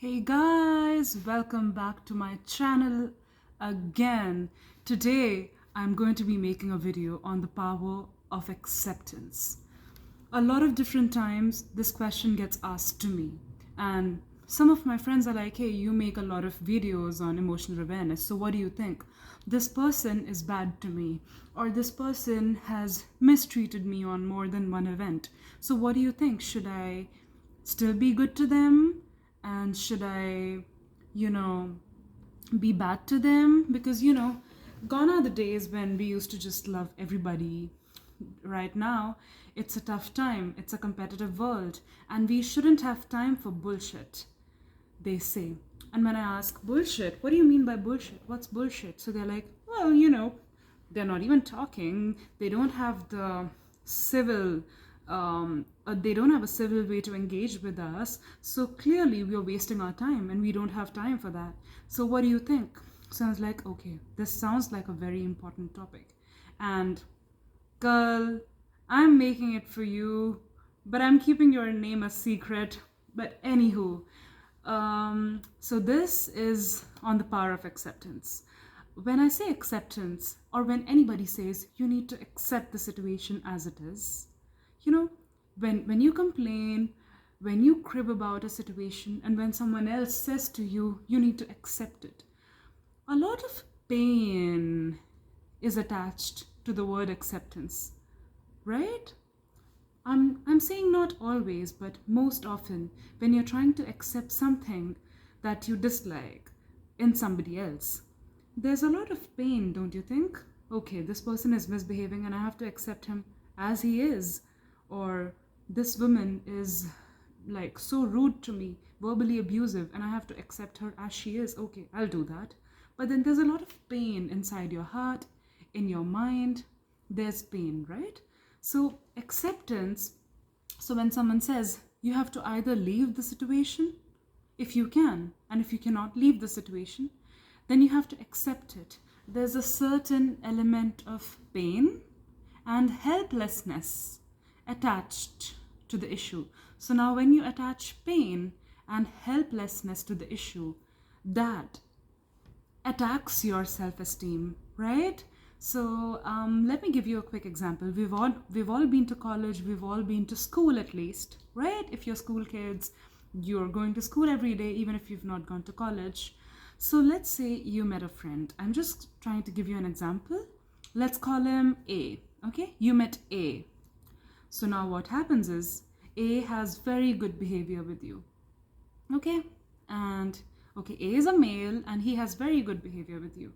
Hey guys, welcome back to my channel again. Today I'm going to be making a video on the power of acceptance. A lot of different times this question gets asked to me, and some of my friends are like, hey, you make a lot of videos on emotional awareness, so what do you think? This person is bad to me, or this person has mistreated me on more than one event, so what do you think? Should I still be good to them, and should I, you know, be bad to them? Because gone are the days when we used to just love everybody. Right now it's a tough time, it's a competitive world, and we shouldn't have time for bullshit, they say. And when I ask, bullshit, what do you mean by bullshit? What's bullshit? So they're like, well, they're not even talking. They don't have the civil, they don't have a civil way to engage with us. So clearly we are wasting our time and we don't have time for that. So what do you think? So I was like, okay, this sounds like a very important topic. And girl, I'm making it for you, but I'm keeping your name a secret. But anywho, so this is on the power of acceptance. When I say acceptance, or when anybody says you need to accept the situation as it is, you know, when you complain, when you crib about a situation, and when someone else says to you, you need to accept it, a lot of pain is attached to the word acceptance, right? I'm saying not always, but most often, when you're trying to accept something that you dislike in somebody else, there's a lot of pain, don't you think? Okay, this person is misbehaving and I have to accept him as he is. Or this woman is like so rude to me, verbally abusive, and I have to accept her as she is. Okay, I'll do that. But then there's a lot of pain inside your heart, in your mind. There's pain, right? So, acceptance. So, when someone says you have to either leave the situation, if you can, and if you cannot leave the situation, then you have to accept it. There's a certain element of pain and helplessness attached to the issue. So, now when you attach pain and helplessness to the issue, that attacks your self-esteem, right? So let me give you a quick example. We've all been to college, we've all been to school at least, right? If you're school kids, you're going to school every day, even if you've not gone to college. So let's say you met a friend. I'm just trying to give you an example. Let's call him A. Okay, you met A. So now what happens is A has very good behavior with you. Okay, and okay, A is a male and he has very good behavior with you.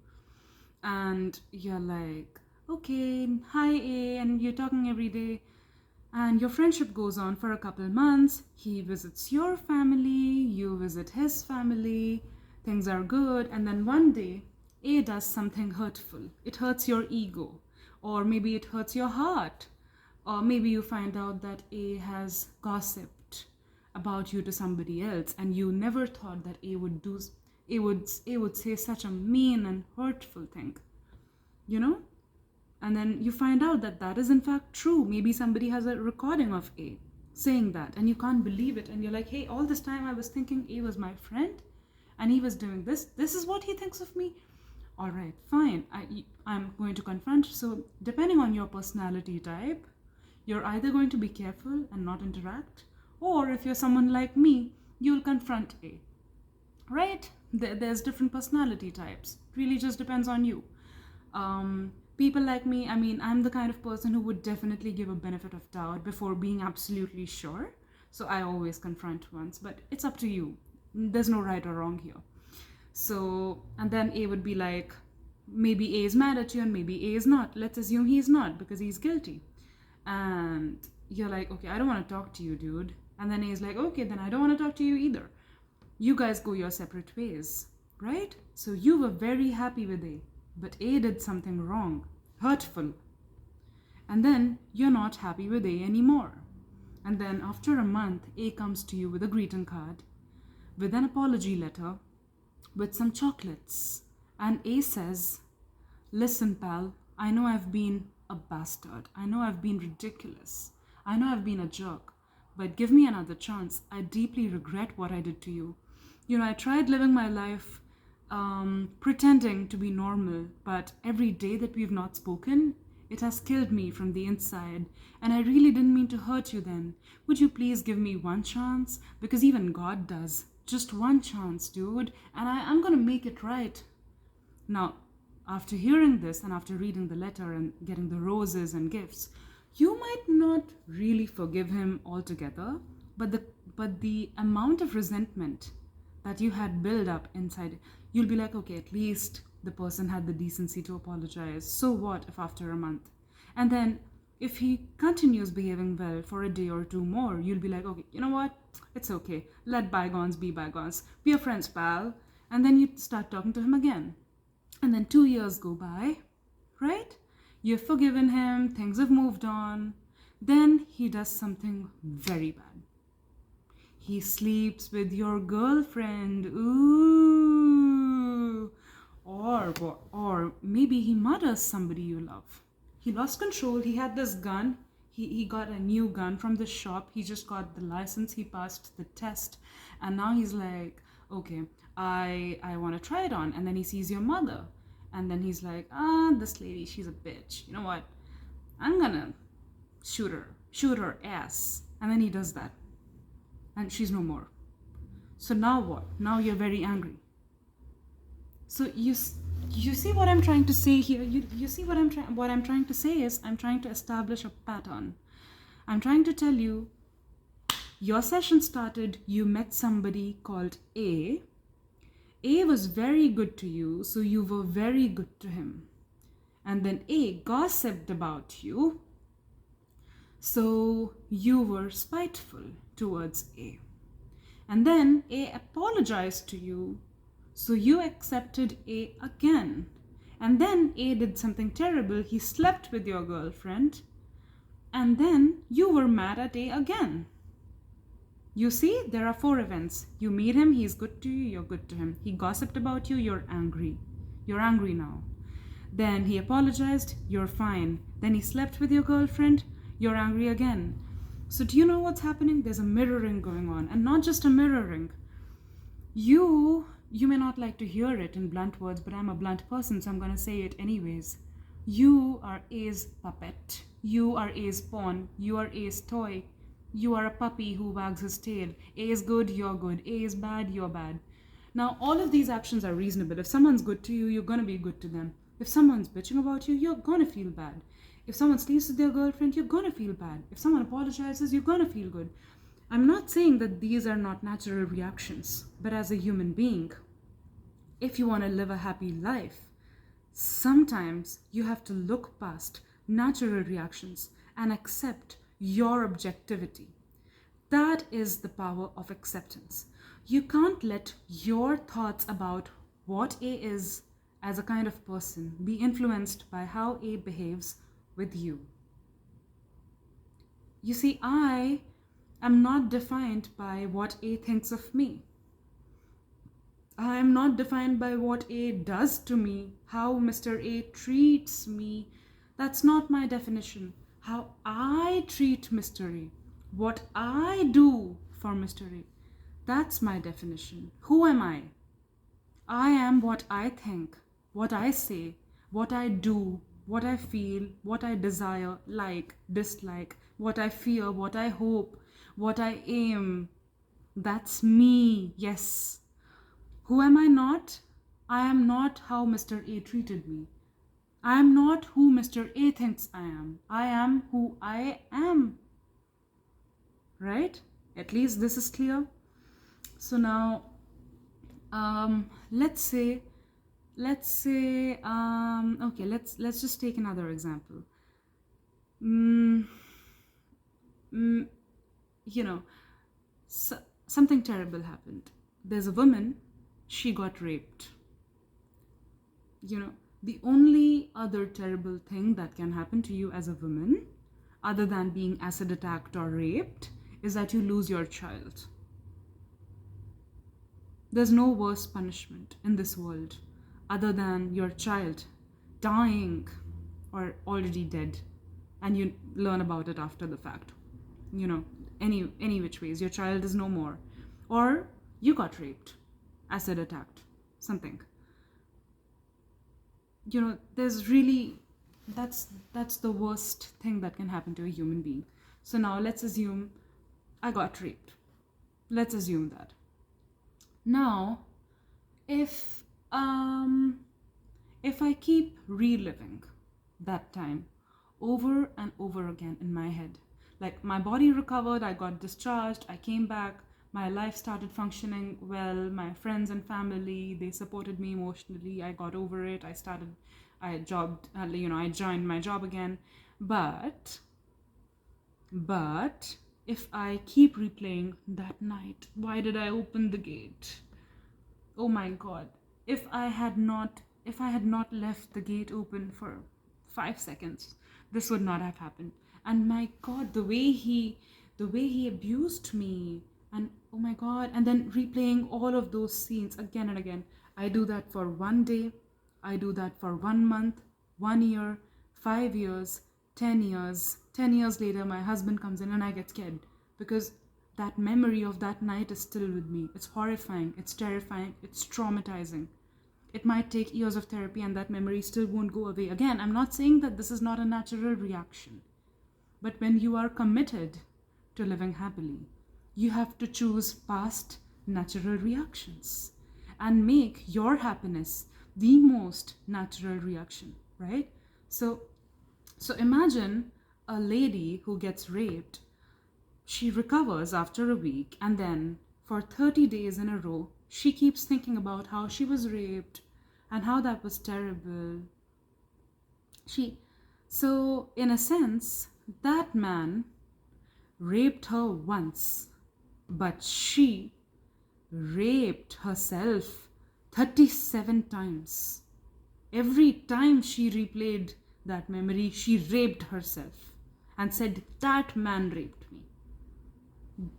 And you're like, okay, hi A, and you're talking every day. And your friendship goes on for a couple months. He visits your family, you visit his family, things are good. And then one day, A does something hurtful. It hurts your ego, or maybe it hurts your heart. Or maybe you find out that A has gossiped about you to somebody else, and you never thought that A would say such a mean and hurtful thing, you know? And then you find out that that is in fact true. Maybe somebody has a recording of A saying that, and you can't believe it. And you're like, hey, all this time I was thinking A was my friend, and he was doing this. This is what he thinks of me. All right, fine. I'm going to confront. So depending on your personality type, you're either going to be careful and not interact, or if you're someone like me, you'll confront A, right? There's different personality types. It really just depends on you. People like me, I mean, I'm the kind of person who would definitely give a benefit of doubt before being absolutely sure. So I always confront once, but it's up to you. There's no right or wrong here. So, and then A would be like, maybe A is mad at you and maybe A is not. Let's assume he's not because he's guilty. And you're like, okay, I don't want to talk to you, dude. And then A is like, okay, then I don't want to talk to you either. You guys go your separate ways, right? So you were very happy with A, but A did something wrong, hurtful. And then you're not happy with A anymore. And then after a month, A comes to you with a greeting card, with an apology letter, with some chocolates. And A says, listen, pal, I know I've been a bastard. I know I've been ridiculous. I know I've been a jerk. But give me another chance. I deeply regret what I did to you. I tried living my life pretending to be normal, but every day that we've not spoken, it has killed me from the inside. And I really didn't mean to hurt you then. Would you please give me one chance? Because even God does. Just one chance, dude. And I'm gonna make it right. Now, after hearing this and after reading the letter and getting the roses and gifts, you might not really forgive him altogether, but the amount of resentment that you had built up inside, you'll be like, okay, at least the person had the decency to apologize. So what if after a month? And then if he continues behaving well for a day or two more, you'll be like, okay, you know what? It's okay. Let bygones be bygones. We are friends, pal. And then you start talking to him again. And then 2 years go by, right? You've forgiven him, things have moved on. Then he does something very bad. He sleeps with your girlfriend. Ooh. Or maybe he murders somebody you love. He lost control. He had this gun. He got a new gun from the shop. He just got the license. He passed the test. And now he's like, okay, I want to try it on. And then he sees your mother. And then he's like, this lady, she's a bitch. You know what? I'm gonna shoot her ass. And then he does that. And she's no more. So now what? Now you're very angry. So you see what I'm trying to say here? You see what I'm trying to say is I'm trying to establish a pattern. I'm trying to tell you, your session started, you met somebody called A. A was very good to you, so you were very good to him. And then A gossiped about you, so you were spiteful towards A. And then A apologized to you, so you accepted A again. And then A did something terrible. He slept with your girlfriend. And then you were mad at A again. You see, there are 4 events. You meet him, he's good to you, you're good to him. He gossiped about you, you're angry. You're angry now. Then he apologized, you're fine. Then he slept with your girlfriend, you're angry again. So do you know what's happening? There's a mirroring going on. And not just a mirroring. You may not like to hear it in blunt words, but I'm a blunt person, so I'm going to say it anyways. You are A's puppet. You are A's pawn. You are A's toy. You are a puppy who wags his tail. A is good, you're good. A is bad, you're bad. Now, all of these actions are reasonable. If someone's good to you, you're going to be good to them. If someone's bitching about you, you're going to feel bad. If someone sleeps with their girlfriend, you're going to feel bad. If someone apologizes, you're going to feel good. I'm not saying that these are not natural reactions, but as a human being, if you want to live a happy life, sometimes you have to look past natural reactions and accept your objectivity. That is the power of acceptance. You can't let your thoughts about what A is as a kind of person be influenced by how A behaves with you. You see, I am not defined by what A thinks of me. I am not defined by what A does to me, how Mr. A treats me. That's not my definition. How I treat Mr. A, what I do for Mr. A, that's my definition. Who am I? I am what I think, what I say, what I do, what I feel, what I desire, like, dislike, what I fear, what I hope, what I aim. That's me, yes. Who am I not? I am not how Mr. A treated me. I am not who Mr. A thinks I am. I am who I am. Right? At least this is clear. So now, let's say, okay, let's just take another example. Something terrible happened. There's a woman, she got raped. The only other terrible thing that can happen to you as a woman, other than being acid attacked or raped, is that you lose your child. There's no worse punishment in this world other than your child dying or already dead, and you learn about it after the fact. Any which ways, your child is no more. Or you got raped. acid attacked, something. There's really, that's the worst thing that can happen to a human being. So now let's assume I got raped. Let's assume that. Now, if if I keep reliving that time over and over again in my head, like my body recovered, I got discharged, I came back, my life started functioning well, my friends and family, they supported me emotionally, I got over it, I joined my job again. But if I keep replaying that night, why did I open the gate? Oh my god. If I had not left the gate open for 5 seconds, this would not have happened. And my god, the way he abused me, and oh my god, and then replaying all of those scenes again and again. I do that for 1 day, I do that for 1 month, 1 year, 5 years, 10 years. 10 years later, my husband comes in and I get scared because that memory of that night is still with me. It's horrifying, it's terrifying, it's traumatizing. It might take years of therapy and that memory still won't go away. Again, I'm not saying that this is not a natural reaction, but when you are committed to living happily, you have to choose past natural reactions and make your happiness the most natural reaction, right? So imagine a lady who gets raped. She recovers after a week, and then for 30 days in a row, she keeps thinking about how she was raped and how that was terrible. So in a sense, that man raped her once, but she raped herself 37 times. Every time she replayed that memory, she raped herself and said, that man raped me.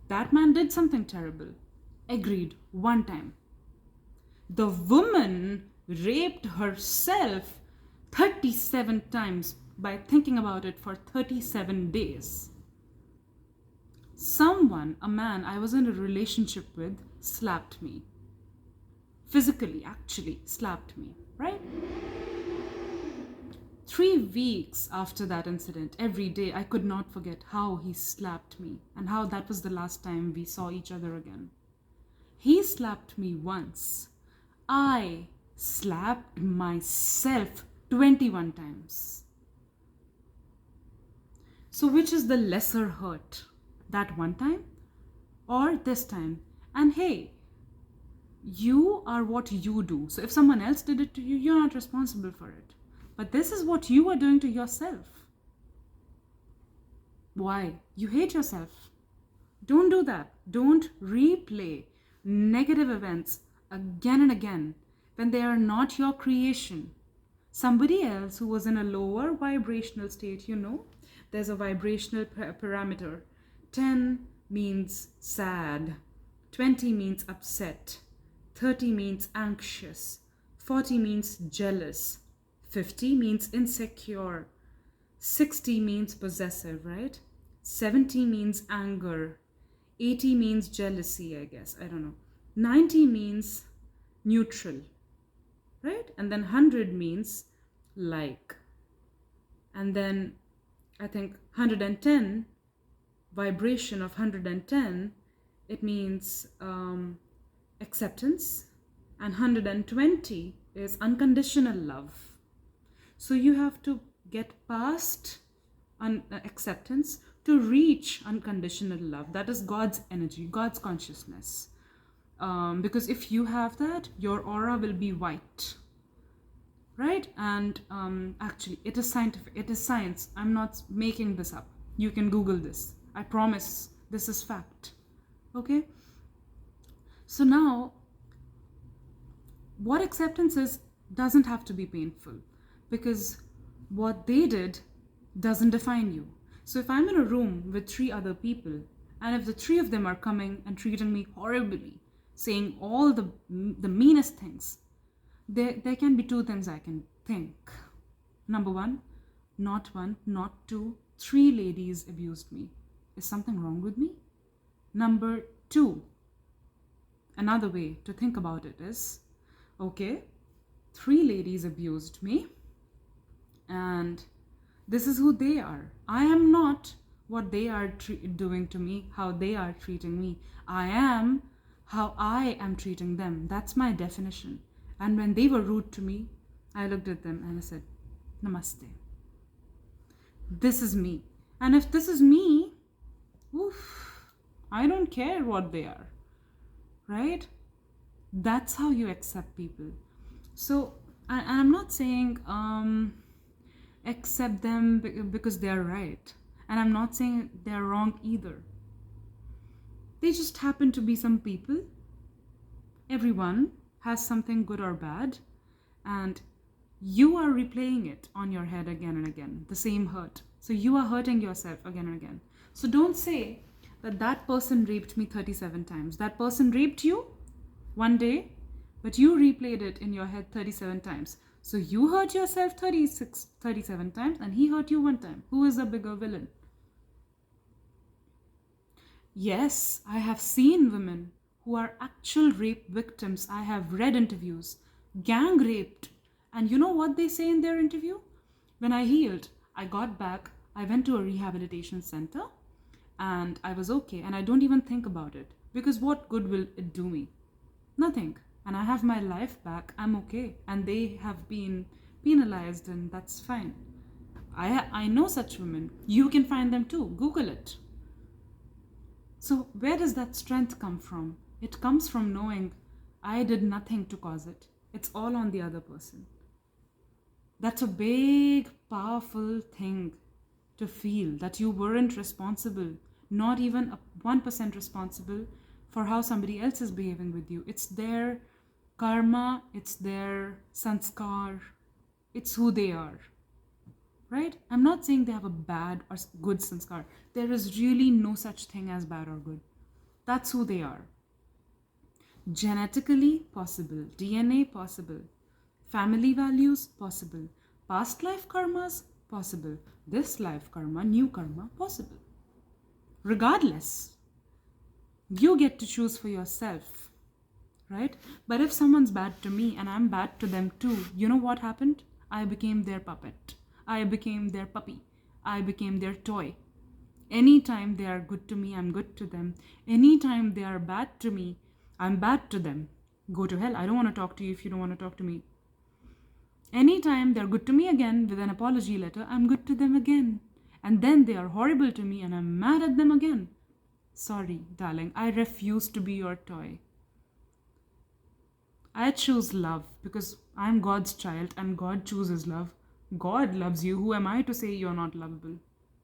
That man did something terrible. Agreed, one time. The woman raped herself 37 times by thinking about it for 37 days. Someone, a man I was in a relationship with, slapped me. Physically, actually, slapped me, right? 3 weeks after that incident, every day I could not forget how he slapped me and how that was the last time we saw each other again. He slapped me once. I slapped myself 21 times. So which is the lesser hurt? That one time or this time? And hey, you are what you do. So if someone else did it to you, you're not responsible for it. But this is what you are doing to yourself. Why? You hate yourself. Don't do that. Don't replay negative events again and again when they are not your creation. Somebody else who was in a lower vibrational state, there's a vibrational parameter. 10 means sad, 20 means upset, 30 means anxious, 40 means jealous, 50 means insecure, 60 means possessive, right? 70 means anger, 80 means jealousy, I guess, I don't know. 90 means neutral, right? And then 100 means like. And then I think 110, vibration of 110, it means acceptance, and 120 is unconditional love. So you have to get past acceptance to reach unconditional love. That is God's energy, God's consciousness. Because if you have that, your aura will be white, right? And actually, it is scientific, it is science. I'm not making this up. You can Google this. I promise this is fact. Okay? So now, what acceptance is doesn't have to be painful, because what they did doesn't define you. So if I'm in a room with 3 other people, and if the 3 of them are coming and treating me horribly, saying all the meanest things, there can be 2 things I can think. Number 1, not 2, 3 ladies abused me. Is something wrong with me? Number 2, another way to think about it is, okay, 3 ladies abused me, and this is who they are. I am not what they are doing to me, how they are treating me. I am how I am treating them. That's my definition. And when they were rude to me, I looked at them and I said, Namaste. This is me. And if this is me, oof, I don't care what they are, right? That's how you accept people. So, and I'm not saying accept them because they're right. And I'm not saying they're wrong either. They just happen to be some people. Everyone has something good or bad, and you are replaying it on your head again and again, the same hurt. So you are hurting yourself again and again. So don't say that that person raped me 37 times. That person raped you one day, but you replayed it in your head 37 times. So you hurt yourself 37 times, and he hurt you one time. Who is the bigger villain? Yes, I have seen women who are actual rape victims. I have read interviews, gang raped. And you know what they say in their interview? When I healed, I got back, I went to a rehabilitation center, and I was okay. And I don't even think about it, because what good will it do me? Nothing. And I have my life back. I'm okay. And they have been penalized, and that's fine. I know such women. You can find them too. Google it. So where does that strength come from? It comes from knowing I did nothing to cause it. It's all on the other person. That's a big, powerful thing to feel, that you weren't responsible, not even 1% responsible for how somebody else is behaving with you. It's their karma, it's their sanskar, it's who they are. Right? I'm not saying they have a bad or good sanskar. There is really no such thing as bad or good. That's who they are. Genetically possible, DNA possible, family values possible, past life karmas possible, this life karma, new karma possible. Regardless, you get to choose for yourself, right? But if someone's bad to me and I'm bad to them too, you know what happened? I became their puppet. I became their puppy. I became their toy. Anytime they are good to me, I'm good to them. Anytime they are bad to me, I'm bad to them. Go to hell. I don't want to talk to you if you don't want to talk to me. Anytime they're good to me again with an apology letter, I'm good to them again. And then they are horrible to me and I'm mad at them again. Sorry, darling, I refuse to be your toy. I choose love because I'm God's child and God chooses love. God loves you. Who am I to say you're not lovable?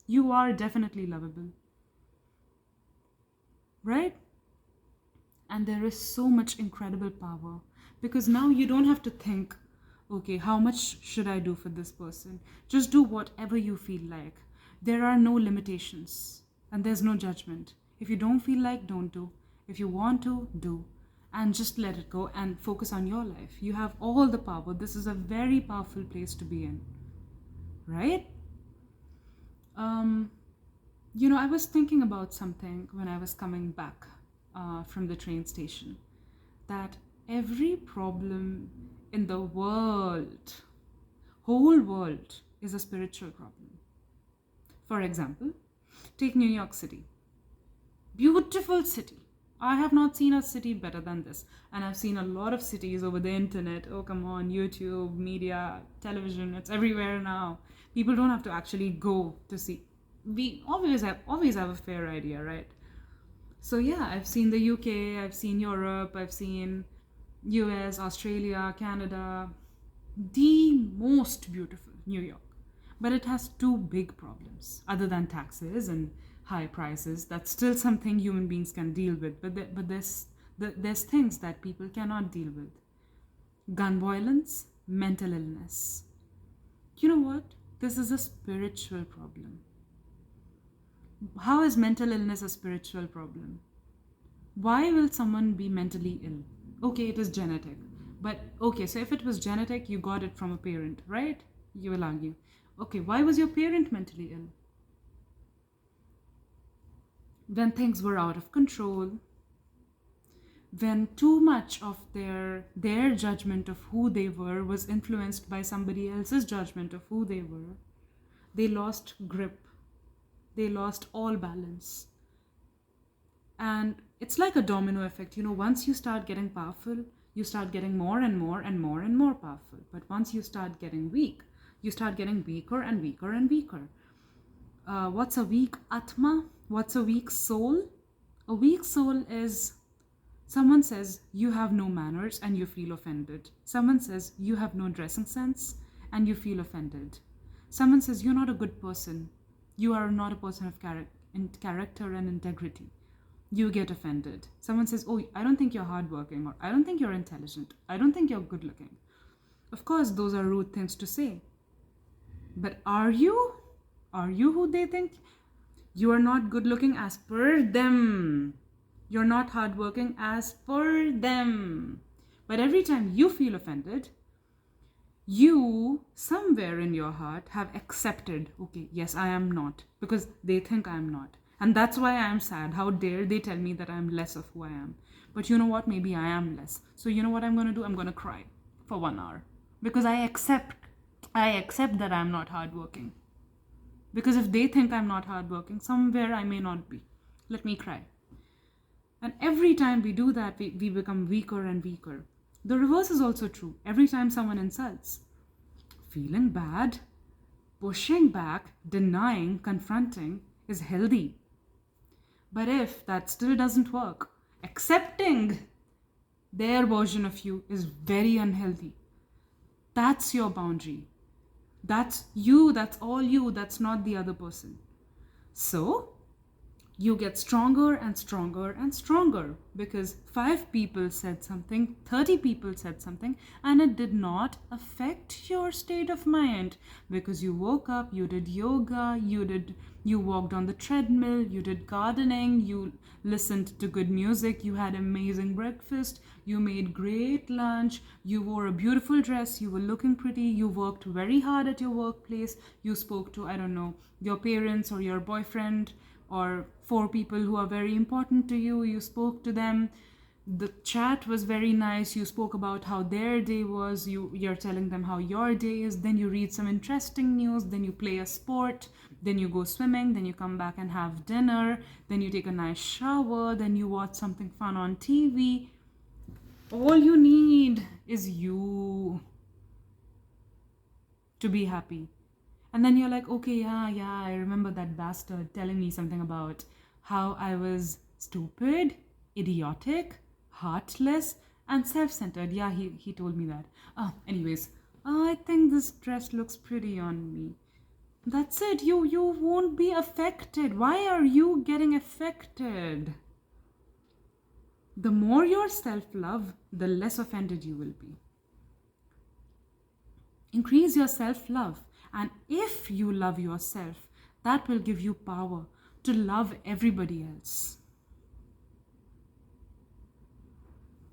You are definitely lovable. Right? And there is so much incredible power, because now you don't have to think, okay, how much should I do for this person? Just do whatever you feel like. There are no limitations and there's no judgment. If you don't feel like, don't do. If you want to, do. And just let it go and focus on your life. You have all the power. This is a very powerful place to be in. Right? I was thinking about something when I was coming back from the train station, that every problem in the world, whole world, is a spiritual problem. For example, take New York City. Beautiful city. I have not seen a city better than this. And I've seen a lot of cities over the internet. Oh, come on, YouTube, media, television, it's everywhere now. People don't have to actually go to see. We always have a fair idea, right? So yeah, I've seen the UK, I've seen Europe, I've seen US, Australia, Canada. The most beautiful, New York. But it has two big problems, other than taxes and high prices. That's still something human beings can deal with. But there's things that people cannot deal with. Gun violence, mental illness. You know what? This is a spiritual problem. How is mental illness a spiritual problem? Why will someone be mentally ill? Okay, it is genetic. But okay, so if it was genetic, you got it from a parent, right? You will argue. Okay, why was your parent mentally ill? When things were out of control, when too much of their judgment of who they were was influenced by somebody else's judgment of who they were, they lost grip. They lost all balance. And it's like a domino effect. Once you start getting powerful, you start getting more and more and more and more powerful. But once you start getting weak, you start getting weaker and weaker and weaker. What's a weak Atma? What's a weak soul? A weak soul is someone says you have no manners and you feel offended. Someone says you have no dressing sense and you feel offended. Someone says you're not a good person. You are not a person of character and integrity. You get offended. Someone says, oh, I don't think you're hardworking, or I don't think you're intelligent. I don't think you're good looking. Of course, those are rude things to say. But are you? Are you who they think? You are not good looking as per them. You're not hardworking as per them. But every time you feel offended, you, somewhere in your heart, have accepted, okay, yes, I am not, because they think I am not. And that's why I am sad. How dare they tell me that I'm less of who I am. But you know what? Maybe I am less. So you know what I'm going to do? I'm going to cry for 1 hour. Because I accept that I'm not hardworking. Because if they think I'm not hardworking, somewhere I may not be. Let me cry. And every time we do that, we become weaker and weaker. The reverse is also true. Every time someone insults, feeling bad, pushing back, denying, confronting is healthy. But if that still doesn't work, accepting their version of you is very unhealthy. That's your boundary. That's you, that's all you, that's not the other person. So, you get stronger and stronger and stronger because 5 people said something, 30 people said something, and it did not affect your state of mind because you woke up, you did yoga, you walked on the treadmill, you did gardening, you listened to good music, you had amazing breakfast, you made great lunch, you wore a beautiful dress, you were looking pretty, you worked very hard at your workplace, you spoke to, I don't know, your parents or your boyfriend, or 4 people who are very important to you, you spoke to them. The chat was very nice. You spoke about how their day was. You're telling them how your day is. Then you read some interesting news. Then you play a sport. Then you go swimming. Then you come back and have dinner. Then you take a nice shower. Then you watch something fun on TV. All you need is you to be happy. And then you're like, okay, yeah, I remember that bastard telling me something about how I was stupid, idiotic, heartless, and self-centered. Yeah, he told me that. Anyways, I think this dress looks pretty on me. That's it. You won't be affected. Why are you getting affected? The more your self-love, the less offended you will be. Increase your self-love. And if you love yourself, that will give you power to love everybody else.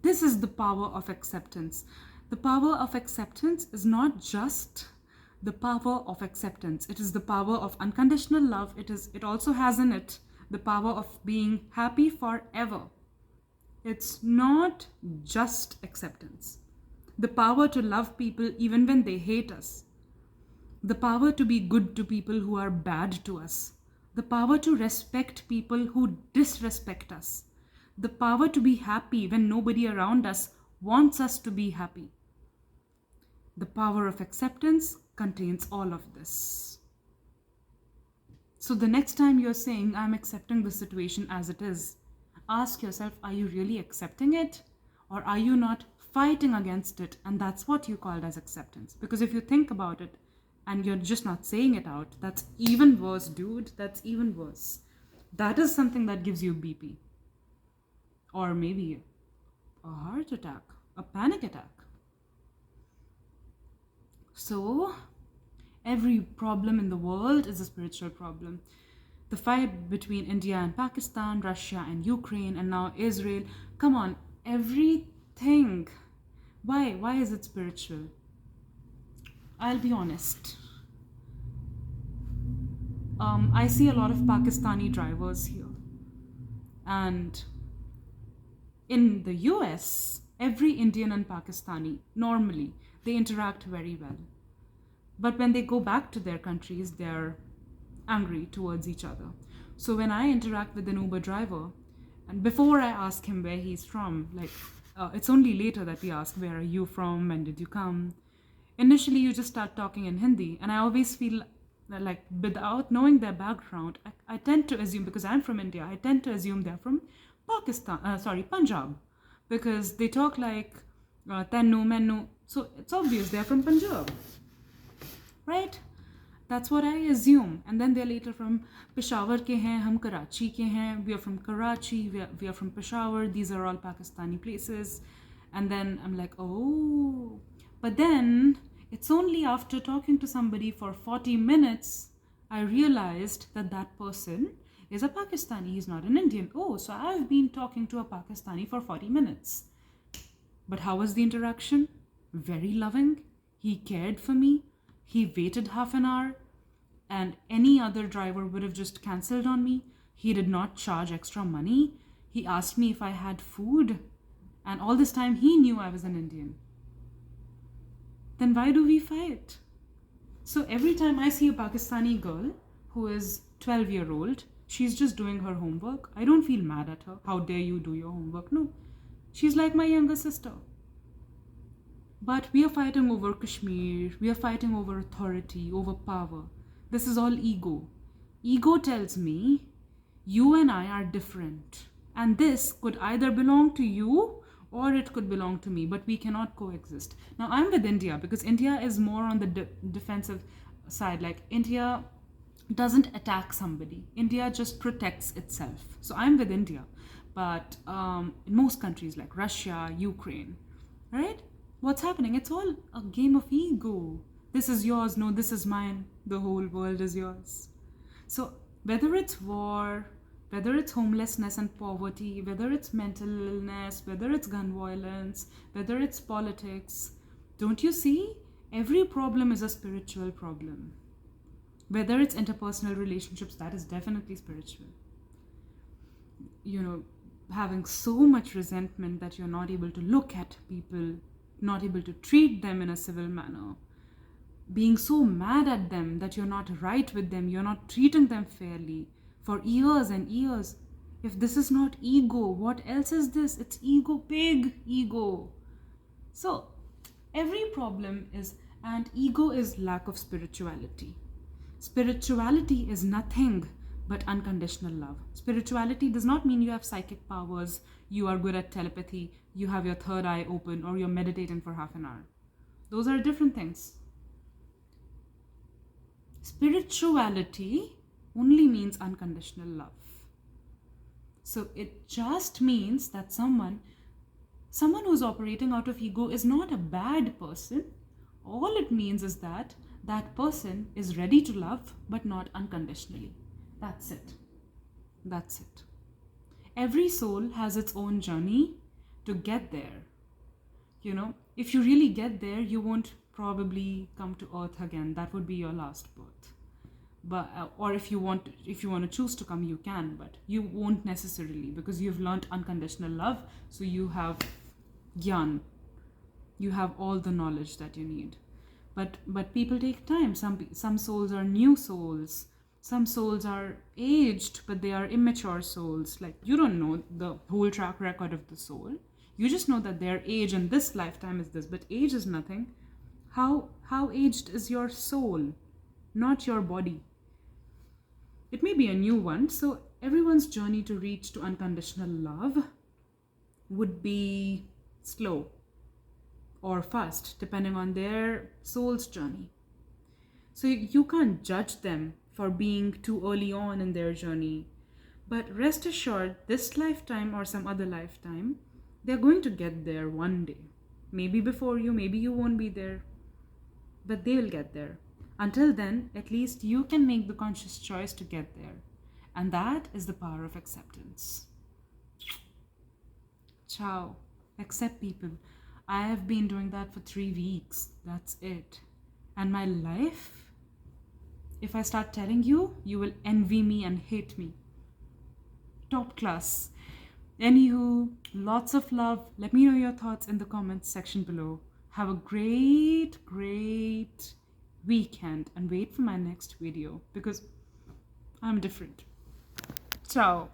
This is the power of acceptance. The power of acceptance is not just the power of acceptance. It is the power of unconditional love. It also has in it the power of being happy forever. It's not just acceptance. The power to love people even when they hate us. The power to be good to people who are bad to us. The power to respect people who disrespect us. The power to be happy when nobody around us wants us to be happy. The power of acceptance contains all of this. So the next time you're saying, I'm accepting the situation as it is, ask yourself, are you really accepting it? Or are you not fighting against it? And that's what you called as acceptance. Because if you think about it, and you're just not saying it out, that's even worse, dude. That's even worse. That is something that gives you BP. Or maybe a heart attack, a panic attack. So, every problem in the world is a spiritual problem. The fight between India and Pakistan, Russia and Ukraine, and now Israel. Come on, everything. Why is it spiritual? I'll be honest. I see a lot of Pakistani drivers here. And In the US, every Indian and Pakistani, normally, they interact very well. But when they go back to their countries, they're angry towards each other. So when I interact with an Uber driver, and before I ask him where he's from, like, it's only later that we ask, where are you from? When did you come? Initially, you just start talking in Hindi, and I always feel like without knowing their background, I tend to assume, because I'm from India, I tend to assume they're from Punjab, because they talk like Tennu, Mennu. So it's obvious they're from Punjab, right? That's what I assume. And then they're later from Peshawar ke hain, hum Karachi ke hain, we are from Karachi, we are from Peshawar, these are all Pakistani places. And then I'm like, oh. But then it's only after talking to somebody for 40 minutes, I realized that that person is a Pakistani, he's not an Indian. Oh, so I've been talking to a Pakistani for 40 minutes. But how was the interaction? Very loving. He cared for me. He waited half an hour, and any other driver would have just cancelled on me. He did not charge extra money. He asked me if I had food, and all this time he knew I was an Indian. Then why do we fight? So every time I see a Pakistani girl who is 12-year-old, she's just doing her homework. I don't feel mad at her. How dare you do your homework? No. She's like my younger sister. But we are fighting over Kashmir. We are fighting over authority, over power. This is all ego. Ego tells me you and I are different. And this could either belong to you or it could belong to me, but we cannot coexist. Now, I'm with India because India is more on the defensive side. Like, India doesn't attack somebody. India just protects itself. So I'm with India. But in most countries like Russia, Ukraine, right? What's happening? It's all a game of ego. This is yours. No, this is mine. The whole world is yours. So whether it's war, whether it's homelessness and poverty, whether it's mental illness, whether it's gun violence, whether it's politics, don't you see? Every problem is a spiritual problem. Whether it's interpersonal relationships, that is definitely spiritual. You know, having so much resentment that you're not able to look at people, not able to treat them in a civil manner, being so mad at them that you're not right with them, you're not treating them fairly for years and years. If this is not ego, what else is this? It's ego, big ego. So every problem is, and ego is lack of spirituality. Spirituality is nothing but unconditional love. Spirituality does not mean you have psychic powers, you are good at telepathy, you have your third eye open, or you're meditating for half an hour. Those are different things. Spirituality only means unconditional love. So it just means that someone who's operating out of ego is not a bad person. All it means is that that person is ready to love, but not unconditionally. That's it. That's it. Every soul has its own journey to get there. You know, if you really get there, you won't probably come to earth again. That would be your last birth. But or if you want to choose to come, you can, but you won't necessarily, because you've learned unconditional love. So you have gyan. You have all the knowledge that you need. But people take time. Some souls are new souls. Some souls are aged, but they are immature souls. Like, you don't know the whole track record of the soul. You just know that their age in this lifetime is this, but age is nothing. How aged is your soul, not your body? It may be a new one. So everyone's journey to reach to unconditional love would be slow or fast, depending on their soul's journey. So you can't judge them for being too early on in their journey. But rest assured, this lifetime or some other lifetime, they're going to get there one day. Maybe before you, maybe you won't be there, but they will get there. Until then, at least you can make the conscious choice to get there. And that is the power of acceptance. Ciao. Accept people. I have been doing that for 3 weeks. That's it. And my life, if I start telling you, you will envy me and hate me. Top class. Anywho, lots of love. Let me know your thoughts in the comments section below. Have a great weekend and wait for my next video because I'm different. Ciao.